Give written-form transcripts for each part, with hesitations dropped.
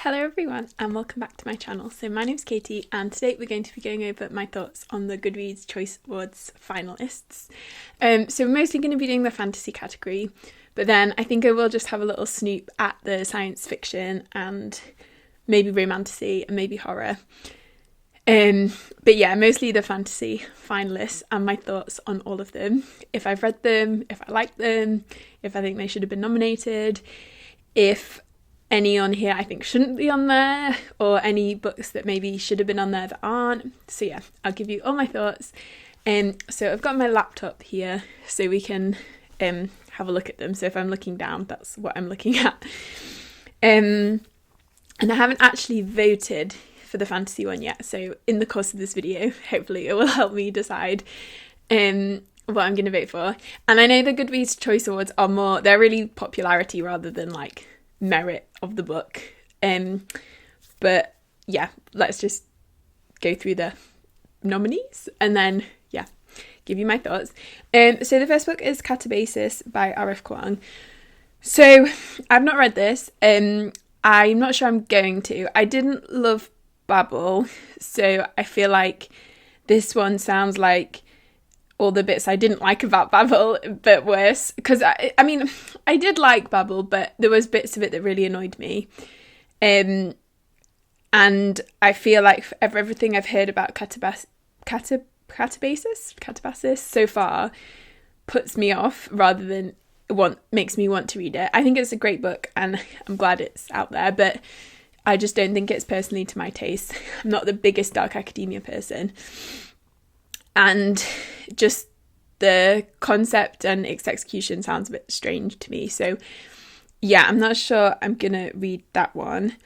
Hello everyone and welcome back to my channel. So my name's Katie and today we're going to be going over my thoughts on the Goodreads Choice Awards finalists. So we're mostly going to be doing the fantasy category, but then I think I will just have a little snoop at the science fiction and maybe romantasy and maybe horror. But yeah, mostly the fantasy finalists and my thoughts on all of them. If I've read them, if I like them, if I think they should have been nominated, if any on here I think shouldn't be on there, or any books that maybe should have been on there that aren't. So yeah, I'll give you all my thoughts. So I've got my laptop here so we can have a look at them. So if I'm looking down, that's what I'm looking at. And I haven't actually voted for the fantasy one yet, so in the course of this video hopefully it will help me decide what I'm going to vote for. And I know the Goodreads Choice Awards are more, they're really popularity rather than like merit of the book, but yeah, let's just go through the nominees and then yeah, give you my thoughts. So the first book is Catabasis by R.F. Kuang. So I've not read this, I'm not sure I'm going to. I didn't love Babel, so I feel like this one sounds like all the bits I didn't like about Babel, but worse. Because I mean, I did like Babel, but there was bits of it that really annoyed me. And I feel like everything I've heard about Catabasis so far puts me off rather than makes me want to read it. I think it's a great book and I'm glad it's out there, but I just don't think it's personally to my taste. I'm not the biggest dark academia person. And just the concept and its execution sounds a bit strange to me. So yeah, I'm not sure I'm going to read that one.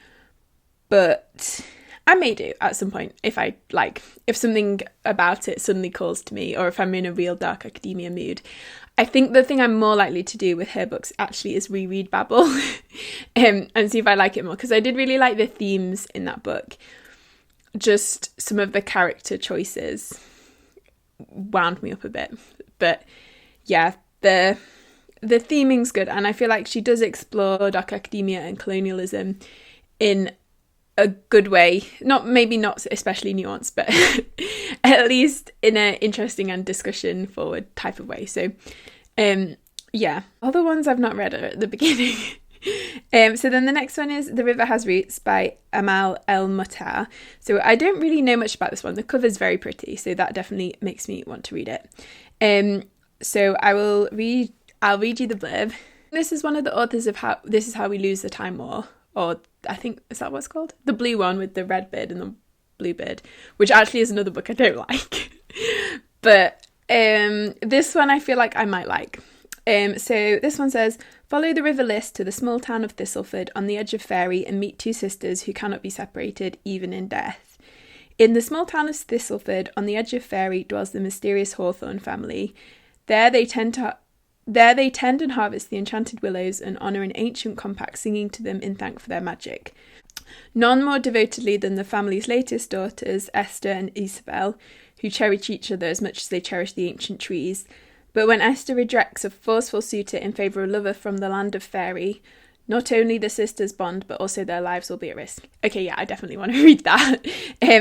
But I may do at some point if something about it suddenly calls to me, or if I'm in a real dark academia mood. I think the thing I'm more likely to do with her books actually is reread Babel and see if I like it more. Because I did really like the themes in that book. Just some of the character choices wound me up a bit, but yeah, the theming's good, and I feel like she does explore dark academia and colonialism in a good way, maybe not especially nuanced, but at least in an interesting and discussion forward type of way. So yeah, other ones I've not read are at the beginning. So then the next one is The River Has Roots by Amal El-Mutar. So I don't really know much about this one. The cover's very pretty, so that definitely makes me want to read it. So I'll read you the blurb. This is one of the authors of This Is How We Lose the Time War, or I think, is that what it's called? The blue one with the red bird and the blue bird, which actually is another book I don't like. But this one I feel like I might like. So this one says, follow the river Liss to the small town of Thistleford on the edge of Faery and meet two sisters who cannot be separated even in death. In the small town of Thistleford on the edge of Faery dwells the mysterious Hawthorne family. There they tend and harvest the enchanted willows and honour an ancient compact, singing to them in thank for their magic. None more devotedly than the family's latest daughters, Esther and Isabel, who cherish each other as much as they cherish the ancient trees. But when Esther rejects a forceful suitor in favour of a lover from the land of Faery, not only the sisters bond, but also their lives will be at risk. Okay, yeah, I definitely want to read that.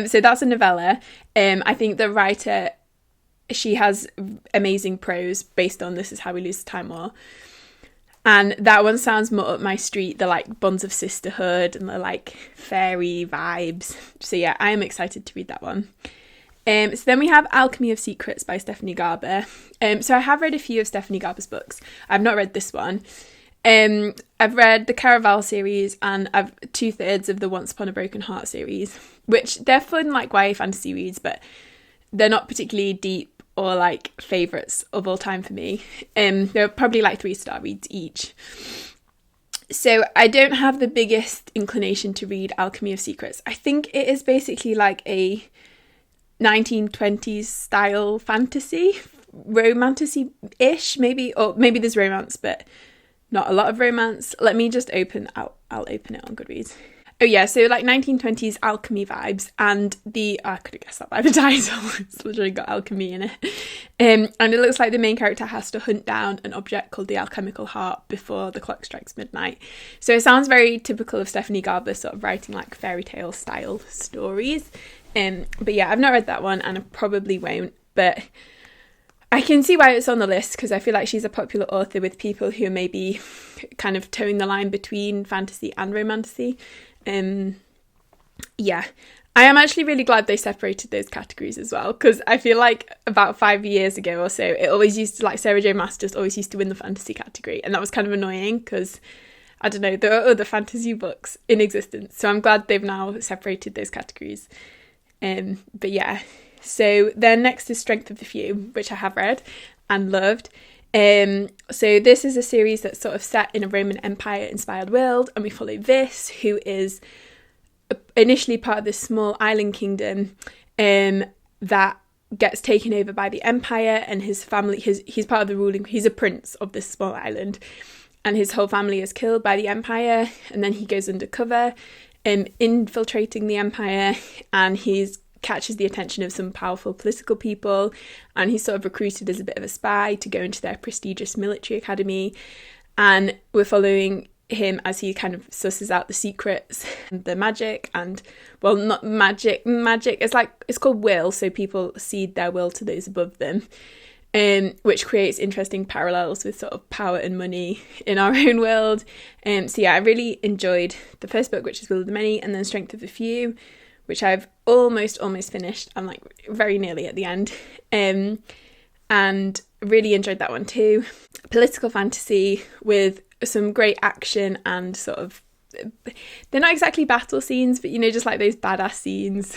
So that's a novella. I think the writer, she has amazing prose based on This Is How We Lose the Time War. And that one sounds more up my street, the like bonds of sisterhood and the like fairy vibes. So yeah, I am excited to read that one. So then we have Alchemy of Secrets by Stephanie Garber. So I have read a few of Stephanie Garber's books. I've not read this one. I've read the Caraval series and I've 2/3 of the Once Upon a Broken Heart series, which they're fun like YA fantasy reads, but they're not particularly deep or like favourites of all time for me. They're probably like 3-star reads each. So I don't have the biggest inclination to read Alchemy of Secrets. I think it is basically like a 1920s style fantasy, romantasy-ish maybe, or maybe there's romance but not a lot of romance. Let me just I'll open it on Goodreads. Oh yeah, so like 1920s alchemy vibes, and I could have guessed that by the title. It's literally got alchemy in it. And it looks like the main character has to hunt down an object called the alchemical heart before the clock strikes midnight. So it sounds very typical of Stephanie Garber, sort of writing like fairy tale style stories. But yeah, I've not read that one, and I probably won't, but I can see why it's on the list, because I feel like she's a popular author with people who are maybe kind of towing the line between fantasy and romantasy. Yeah, I am actually really glad they separated those categories as well, because I feel like about 5 years ago or so, it always used to, like, Sarah J Maas just always used to win the fantasy category, and that was kind of annoying because, I don't know, there are other fantasy books in existence, so I'm glad they've now separated those categories. But yeah, so then next is Strength of the Few, which I have read and loved. So this is a series that's sort of set in a Roman Empire inspired world, and we follow Vis, who is initially part of this small island kingdom that gets taken over by the Empire, and his family, he's part of the ruling, he's a prince of this small island, and his whole family is killed by the Empire, and then he goes undercover, infiltrating the Empire, and he's catches the attention of some powerful political people, and he's sort of recruited as a bit of a spy to go into their prestigious military academy, and we're following him as he kind of susses out the secrets, the magic, and, well, not magic, it's called will, so people cede their will to those above them, which creates interesting parallels with sort of power and money in our own world. So yeah, I really enjoyed the first book, which is Will of the Many, and then Strength of the Few, which I've almost finished. I'm like very nearly at the end, and really enjoyed that one too. Political fantasy with some great action and sort of, they're not exactly battle scenes, but, you know, just like those badass scenes.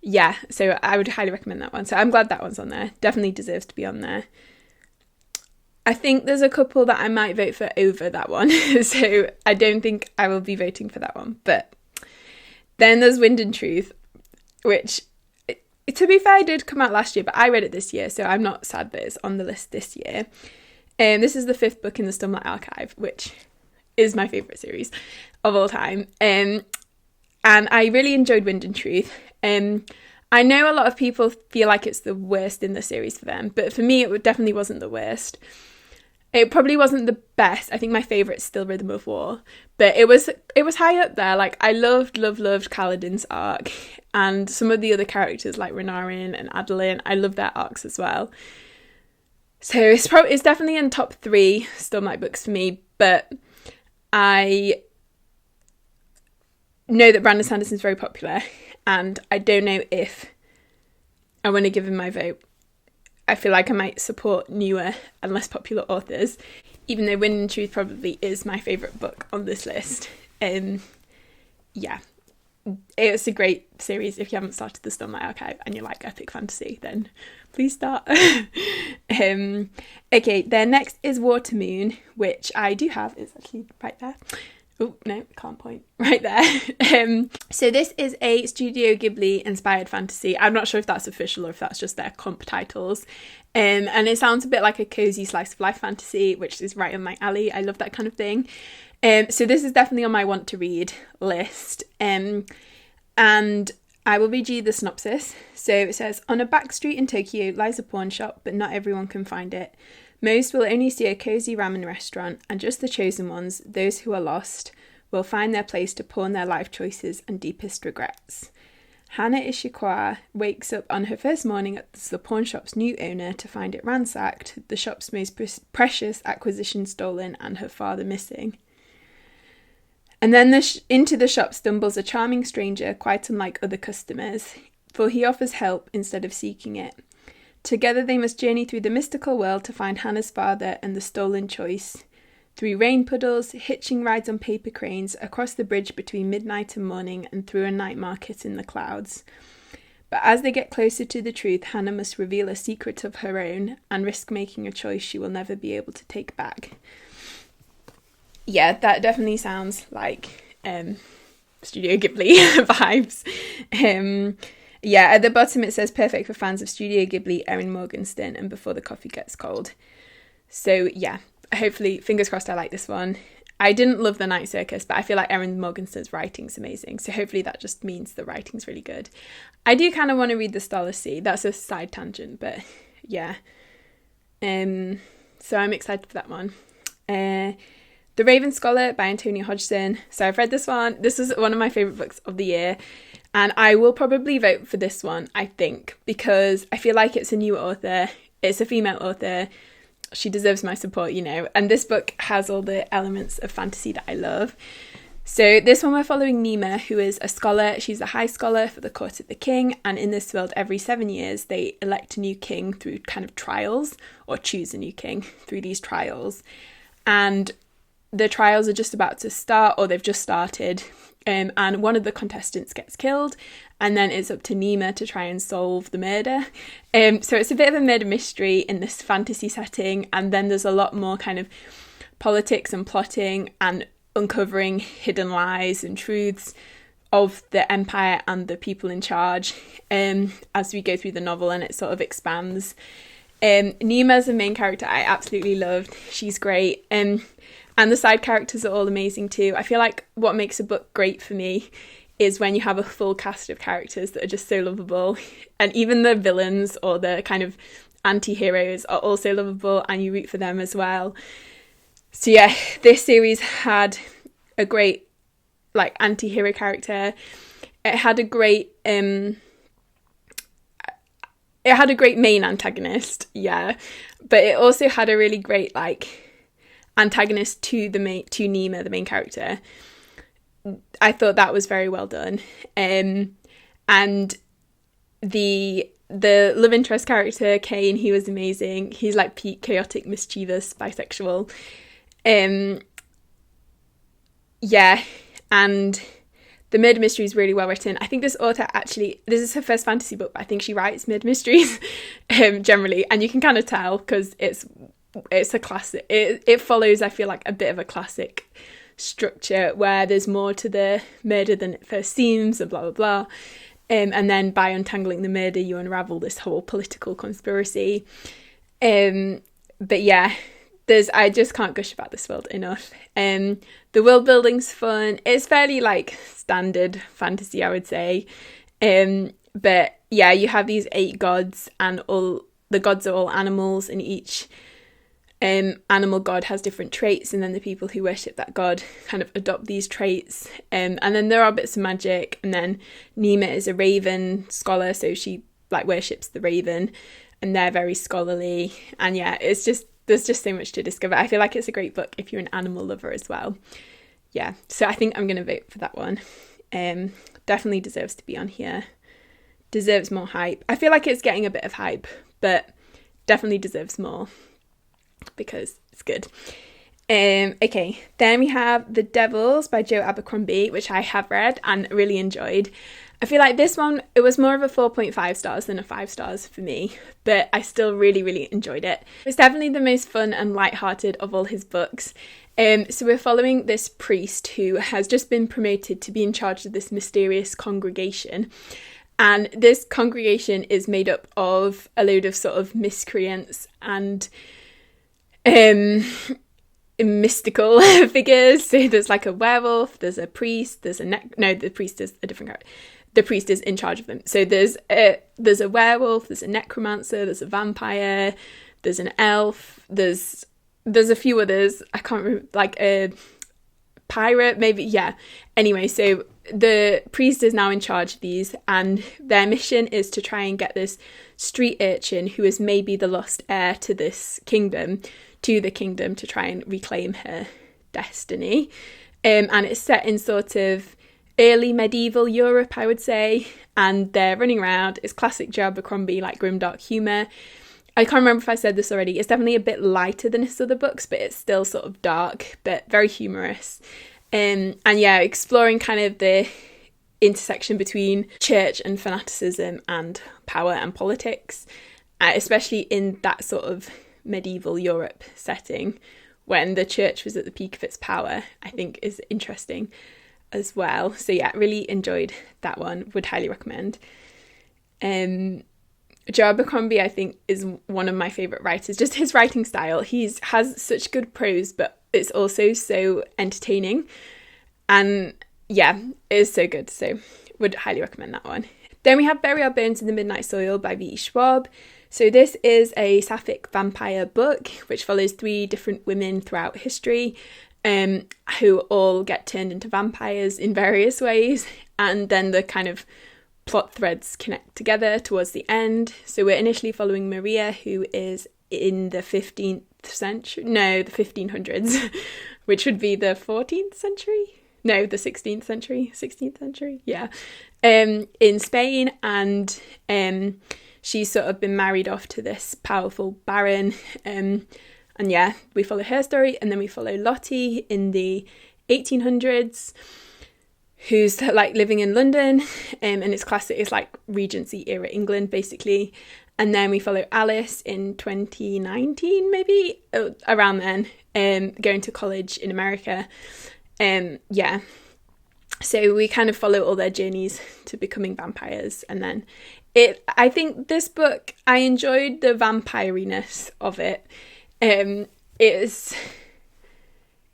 Yeah, so I would highly recommend that one. So I'm glad that one's on there. Definitely deserves to be on there. I think there's a couple that I might vote for over that one, so I don't think I will be voting for that one, but then there's Wind and Truth, which, to be fair, did come out last year, but I read it this year, so I'm not sad that it's on the list this year. This is the 5th book in the Stormlight Archive, which is my favourite series of all time. And I really enjoyed Wind and Truth. I know a lot of people feel like it's the worst in the series for them, but for me it definitely wasn't the worst. It probably wasn't the best. I think my favourite's still Rhythm of War, but it was high up there. Like, I loved Kaladin's arc, and some of the other characters like Renarin and Adeline, I love their arcs as well. So it's definitely in top 3 Stormlight books for me, but I know that Brandon Sanderson's very popular, and I don't know if I want to give him my vote. I feel like I might support newer and less popular authors, even though Wind and Truth probably is my favourite book on this list. Yeah, it's a great series. If you haven't started the Stormlight Archive and you like epic fantasy, then please start. Okay, then next is Watermoon, which I do have. It's actually right there. Oh, no, can't point. Right there. So this is a Studio Ghibli inspired fantasy. I'm not sure if that's official or if that's just their comp titles. And it sounds a bit like a cozy slice of life fantasy, which is right on my alley. I love that kind of thing. So this is definitely on my want to read list. And I will read you the synopsis. So it says, on a back street in Tokyo lies a pawn shop, but not everyone can find it. Most will only see a cozy ramen restaurant, and just the chosen ones, those who are lost, will find their place to pawn their life choices and deepest regrets. Hana Ishikawa wakes up on her first morning as the pawn shop's new owner to find it ransacked, the shop's most precious acquisition stolen, and her father missing. And then into the shop stumbles a charming stranger, quite unlike other customers, for he offers help instead of seeking it. Together they must journey through the mystical world to find Hannah's father and the stolen choice. Through rain puddles, hitching rides on paper cranes, across the bridge between midnight and morning, and through a night market in the clouds. But as they get closer to the truth, Hannah must reveal a secret of her own and risk making a choice she will never be able to take back. Yeah, that definitely sounds like Studio Ghibli vibes. Yeah, at the bottom it says perfect for fans of Studio Ghibli, Erin Morgenstern, and Before the Coffee Gets Cold. So yeah, hopefully, fingers crossed, I like this one. I didn't love The Night Circus, but I feel like Erin Morgenstern's writing's amazing. So hopefully that just means the writing's really good. I do kind of want to read The Starless Sea. That's a side tangent, but yeah. So I'm excited for that one. The Raven Scholar by Antonia Hodgson. So I've read this one. This is one of my favourite books of the year. And I will probably vote for this one, I think, because I feel like it's a new author. It's a female author. She deserves my support, you know. And this book has all the elements of fantasy that I love. So this one we're following Nima, who is a scholar. She's a high scholar for the court of the king. And in this world, every 7 years, they elect a new king through kind of trials, or choose a new king through these trials. And the trials are just about to start, or they've just started. And one of the contestants gets killed, and then it's up to Nima to try and solve the murder. So it's a bit of a murder mystery in this fantasy setting, and then there's a lot more kind of politics and plotting and uncovering hidden lies and truths of the empire and the people in charge as we go through the novel, and it sort of expands. Nima as a main character I absolutely loved. She's great. And the side characters are all amazing too. I feel like what makes a book great for me is when you have a full cast of characters that are just so lovable. And even the villains or the kind of anti-heroes are also lovable, and you root for them as well. So yeah, this series had a great anti-hero character. It had a great main antagonist, yeah. But it also had a really great antagonist to Nima, the main character. I thought that was very well done. And the love interest character, Kane, he was amazing. He's like peak chaotic, mischievous, bisexual. Yeah, and the murder mystery is really well written. I think this author this is her first fantasy book, but I think she writes murder mysteries generally, and you can kind of tell because it's a classic. It follows, I feel like, a bit of a classic structure where there's more to the murder than it first seems, and blah blah blah. And then by untangling the murder, you unravel this whole political conspiracy. But yeah, I just can't gush about this world enough. The world building's fun. It's fairly standard fantasy, I would say. But yeah, you have these 8 gods, and all the gods are all animals, and each animal god has different traits, and then the people who worship that god kind of adopt these traits. And then there are bits of magic, and then Nima is a raven scholar, so she worships the raven, and they're very scholarly. And yeah, there's just so much to discover. I feel like it's a great book if you're an animal lover as well. Yeah, so I think I'm going to vote for that one. Definitely deserves to be on here. Deserves more hype. I feel like it's getting a bit of hype, but definitely deserves more because it's good. Okay, then we have The Devils by Joe Abercrombie, which I have read and really enjoyed. I feel like this one, it was more of a 4.5 stars than a 5 stars for me, but I still really, really enjoyed it. It's definitely the most fun and lighthearted of all his books. So we're following this priest who has just been promoted to be in charge of this mysterious congregation. And this congregation is made up of a load of sort of miscreants and mystical figures. So there's a werewolf, there's a priest, the priest is a different character. The priest is in charge of them. So there's a werewolf, there's a necromancer, there's a vampire, there's an elf, there's a few others. I can't remember, a pirate, maybe. Yeah. Anyway, so the priest is now in charge of these, and their mission is to try and get this street urchin who is maybe the lost heir to this kingdom, to the kingdom, to try and reclaim her destiny. And it's set in sort of early medieval Europe, I would say, and they're running around. It's classic Joe Abercrombie, grimdark humour. I can't remember if I said this already. It's definitely a bit lighter than his other books, but it's still sort of dark, but very humorous. And yeah, exploring kind of the intersection between church and fanaticism and power and politics, especially in that sort of medieval Europe setting when the church was at the peak of its power, I think is interesting as well. So yeah, really enjoyed that one. Would highly recommend. Joe Abercrombie, I think, is one of my favourite writers. Just his writing style. He has such good prose, but it's also so entertaining. And yeah, it is so good. So would highly recommend that one. Then we have Bury Our Bones in the Midnight Soil by V.E. Schwab. So this is a sapphic vampire book which follows 3 different women throughout history who all get turned into vampires in various ways, and then the kind of plot threads connect together towards the end. So we're initially following Maria, who is in the 15th century, no, the 1500s, which would be the 14th century? No, the 16th century, yeah, in Spain, and she's sort of been married off to this powerful baron, and yeah, we follow her story, and then we follow Lottie in the 1800s, who's like living in London, and it's classic, it's like Regency era England basically. And then we follow Alice in 2019, maybe around then, going to college in America. Yeah, so we kind of follow all their journeys to becoming vampires. And then I think this book, I enjoyed the vampiriness of it. It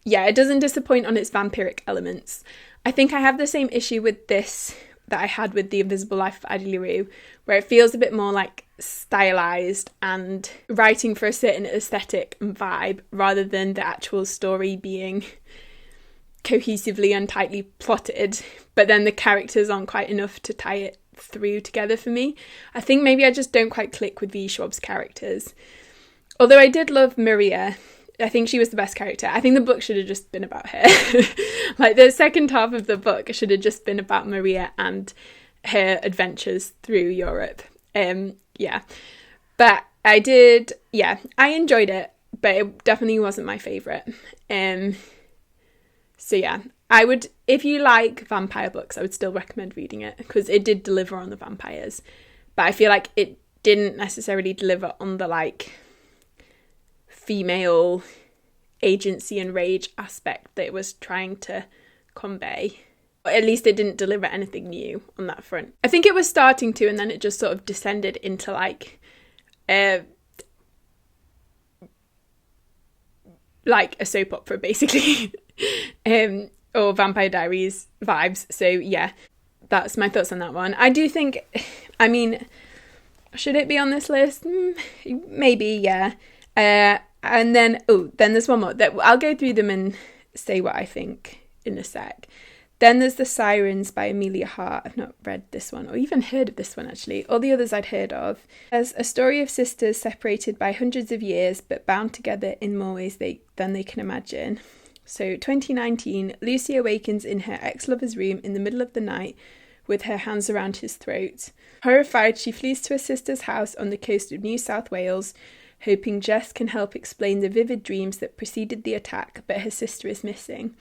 doesn't disappoint on its vampiric elements. I think I have the same issue with this that I had with The Invisible Life of Addie LaRue, where it feels a bit more like stylized and writing for a certain aesthetic and vibe, rather than the actual story being cohesively and tightly plotted, but then the characters aren't quite enough to tie it through together for me. I think maybe I just don't quite click with V. Schwab's characters. Although I did love Maria, I think she was the best character. I think the book should have just been about her. Like the second half of the book should have just been about Maria and her adventures through Europe. But I enjoyed it, but it definitely wasn't my favourite. So yeah, I would, if you like vampire books, I would still recommend reading it, because it did deliver on the vampires, but I feel like it didn't necessarily deliver on the like female agency and rage aspect that it was trying to convey. Or at least it didn't deliver anything new on that front. I think it was starting to, and then it just sort of descended into like a soap opera basically. Or Vampire Diaries vibes. So yeah, that's my thoughts on that one. I do think, I mean, should it be on this list? Maybe, yeah. And then there's one more. I'll go through them and say what I think in a sec. Then there's The Sirens by Amelia Hart. I've not read this one or even heard of this one, actually. All the others I'd heard of. There's a story of sisters separated by hundreds of years but bound together in more ways than they can imagine. So 2019, Lucy awakens in her ex-lover's room in the middle of the night with her hands around his throat. Horrified, she flees to her sister's house on the coast of New South Wales, hoping Jess can help explain the vivid dreams that preceded the attack, but her sister is missing.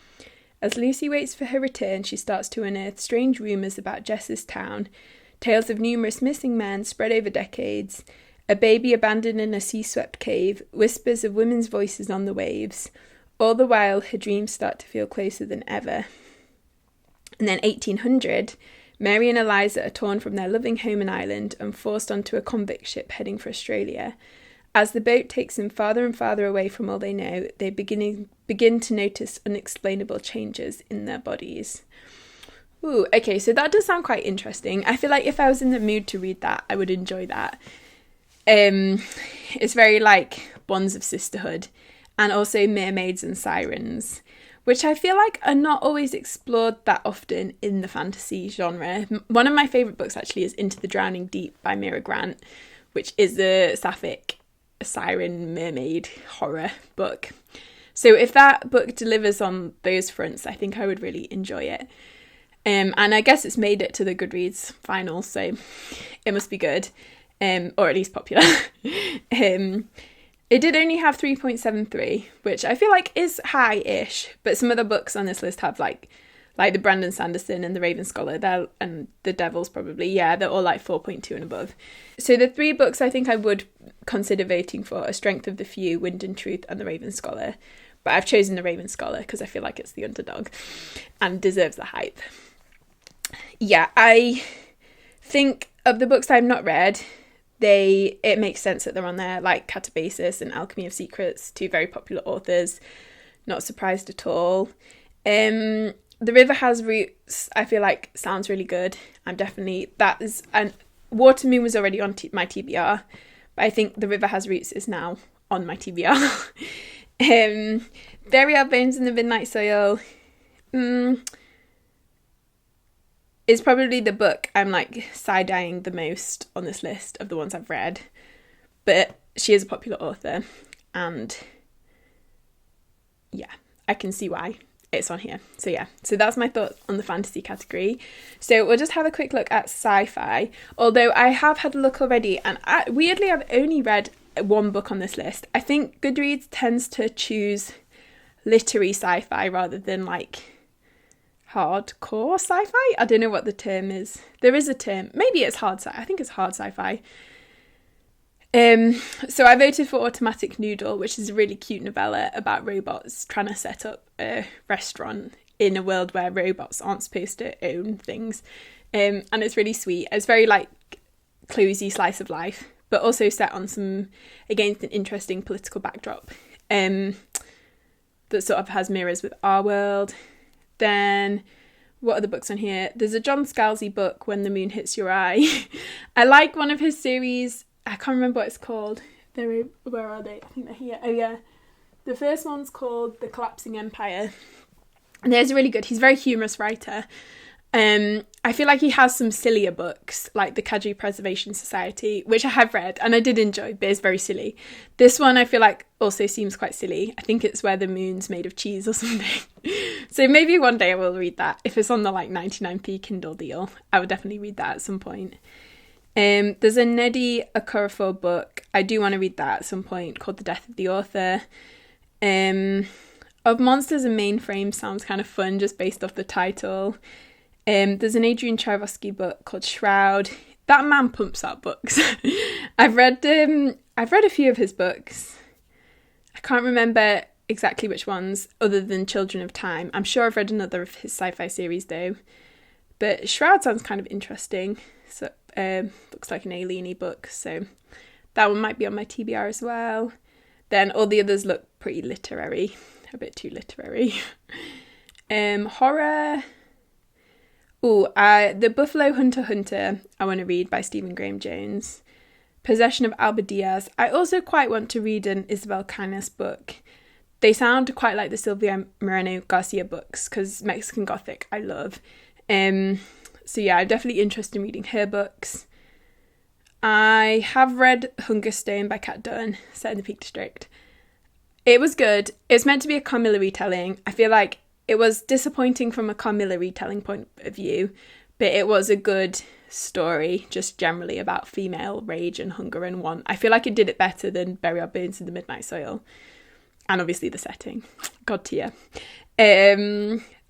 As Lucy waits for her return, she starts to unearth strange rumours about Jess's town, tales of numerous missing men spread over decades, a baby abandoned in a sea-swept cave, whispers of women's voices on the waves. All the while, her dreams start to feel closer than ever. And then 1800, Mary and Eliza are torn from their loving home in Ireland and forced onto a convict ship heading for Australia. As the boat takes them farther and farther away from all they know, they begin to notice unexplainable changes in their bodies. Ooh, okay, so that does sound quite interesting. I feel like if I was in the mood to read that, I would enjoy that. It's very like Bonds of Sisterhood, and also mermaids and sirens, which I feel like are not always explored that often in the fantasy genre. One of my favourite books actually is Into the Drowning Deep by Mira Grant, which is a sapphic siren mermaid horror book. So if that book delivers on those fronts, I think I would really enjoy it. And I guess it's made it to the Goodreads final, so it must be good, or at least popular. It did only have 3.73, which I feel like is high-ish, but some other books on this list have like the Brandon Sanderson and the Raven Scholar, and the Devils probably, yeah, they're all like 4.2 and above. So the 3 books I think I would consider voting for are Strength of the Few, Wind and Truth, and the Raven Scholar. But I've chosen the Raven Scholar because I feel like it's the underdog and deserves the hype. Yeah, I think of the books I've not read, it makes sense that they're on there, like Catabasis and Alchemy of Secrets, 2 very popular authors. Not surprised at all. The River Has Roots, I feel like sounds really good. And Watermoon was already on my TBR, but I think The River Has Roots is now on my TBR. There We Are Bones in the Midnight Soil. It's probably the book I'm like side-eyeing the most on this list of the ones I've read. But she is a popular author, and yeah, I can see why it's on here. So yeah, so that's my thoughts on the fantasy category. So we'll just have a quick look at sci-fi, although I have had a look already, and weirdly I've only read one book on this list. I think Goodreads tends to choose literary sci-fi rather than like hardcore sci-fi. I don't know what the term is. There is a term. Maybe it's hard sci-fi. I think it's hard sci-fi. So I voted for Automatic Noodle, which is a really cute novella about robots trying to set up a restaurant in a world where robots aren't supposed to own things. And it's really sweet. It's very like closey slice of life, but also set on against an interesting political backdrop that sort of has mirrors with our world. Then, what are the books on here? There's a John Scalzi book, When the Moon Hits Your Eye. I like one of his series. I can't remember what it's called. Where are they? I think they're here. Oh yeah. The first one's called The Collapsing Empire. And there's a really good, he's a very humorous writer. I feel like he has some sillier books, like The Kaju Preservation Society, which I have read and I did enjoy, but it's very silly. This one I feel like also seems quite silly. I think it's Where the Moon's Made of Cheese or something. So maybe one day I will read that. If it's on the like 99p Kindle deal, I would definitely read that at some point. There's a Nnedi Okorafor book. I do want to read that at some point, called The Death of the Author. Of Monsters and Mainframe sounds kind of fun just based off the title. There's an Adrian Tchaikovsky book called Shroud. That man pumps out books. I've read a few of his books. I can't remember exactly which ones other than Children of Time. I'm sure I've read another of his sci-fi series though. But Shroud sounds kind of interesting. So looks like an alien-y book, so that one might be on my TBR as well. Then all the others look pretty literary, a bit too literary. Horror. The Buffalo Hunter I want to read by Stephen Graham Jones. Possession of Alba Diaz. I also quite want to read an Isabel Cañas book. They sound quite like the Silvia Moreno Garcia books because Mexican Gothic I love. So yeah, I'm definitely interested in reading her books. I have read Hungerstone by Kat Dunn, set in the Peak District. It was good. It's meant to be a Carmilla retelling. I feel like it was disappointing from a Carmilla retelling point of view, but it was a good story, just generally about female rage and hunger and want. I feel like it did it better than Bury Our Bones in the Midnight Soil. And obviously the setting. God tier.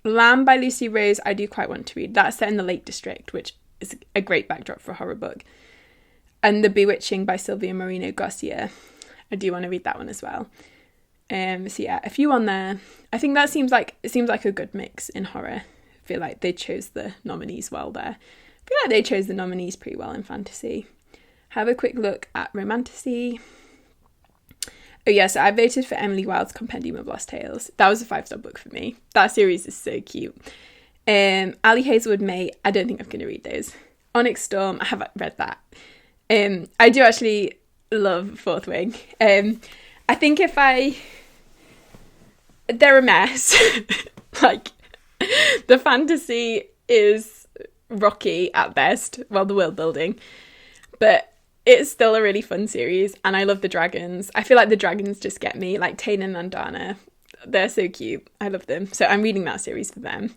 Lamb by Lucy Rose, I do quite want to read. That's set in the Lake District, which is a great backdrop for a horror book. And The Bewitching by Silvia Moreno Garcia. I do want to read that one as well. So yeah, a few on there. I think it seems like a good mix in horror. I feel like they chose the nominees well there. I feel like they chose the nominees pretty well in fantasy. Have a quick look at romantasy. Oh yeah, so I voted for Emily Wilde's Compendium of Lost Tales. That was a 5-star book for me. That series is so cute. Ali Hazelwood May, I don't think I'm going to read those. Onyx Storm, I haven't read that. I do actually love Fourth Wing. I think they're a mess. Like, the fantasy is rocky at best, well, the world building. But it's still a really fun series, and I love the dragons. I feel like the dragons just get me, like Tane and Nandana. They're so cute. I love them. So I'm reading that series for them.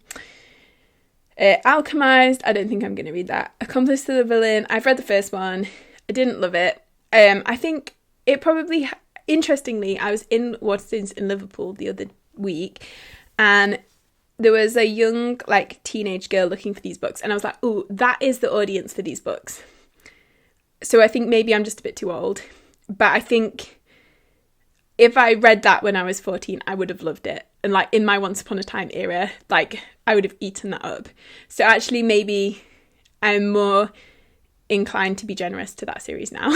Alchemized, I don't think I'm going to read that. Accomplice to the Villain, I've read the first one. I didn't love it. I think it probably... Interestingly, I was in Waterstones in Liverpool the other week, and there was a young, like, teenage girl looking for these books, and I was like, ooh, that is the audience for these books. So I think maybe I'm just a bit too old, but I think if I read that when I was 14, I would have loved it. And like in my Once Upon a Time era, like I would have eaten that up. So actually maybe I'm more inclined to be generous to that series now.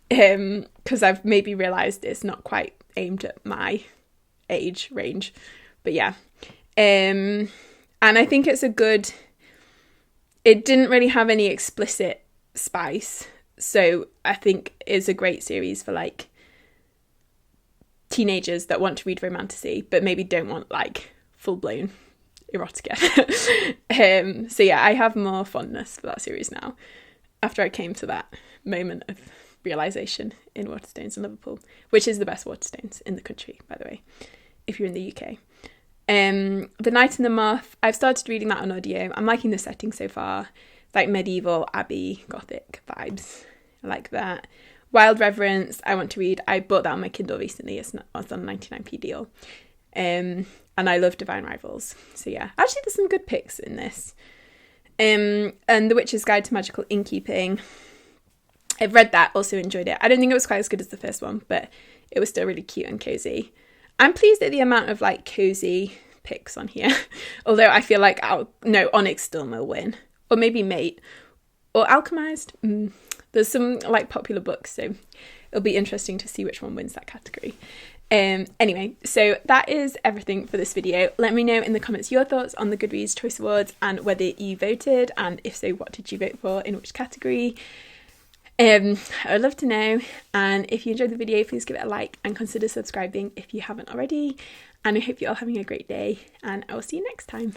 Because I've maybe realised it's not quite aimed at my age range. But yeah. And I think it's it didn't really have any explicit spice. So I think it's a great series for like teenagers that want to read romantasy, but maybe don't want like full-blown erotica. So yeah, I have more fondness for that series now after I came to that moment of realisation in Waterstones in Liverpool, which is the best Waterstones in the country, by the way, if you're in the UK. The Night and the Moth, I've started reading that on audio. I'm liking the setting so far. It's like medieval, abbey, gothic vibes. I like that. Wild Reverence, I want to read. I bought that on my Kindle recently. It's on a 99p deal. And I love Divine Rivals. So yeah, actually there's some good picks in this. And The Witch's Guide to Magical Innkeeping. I've read that, also enjoyed it. I don't think it was quite as good as the first one, but it was still really cute and cozy. I'm pleased at the amount of like cozy picks on here. Although I feel like Onyx still will win. Or maybe Mate. Or Alchemized. There's some like popular books, so it'll be interesting to see which one wins that category. Anyway, so that is everything for this video. Let me know in the comments your thoughts on the Goodreads Choice Awards and whether you voted, and if so, what did you vote for, in which category. I'd love to know, and if you enjoyed the video, please give it a like and consider subscribing if you haven't already, and I hope you're all having a great day, and I will see you next time.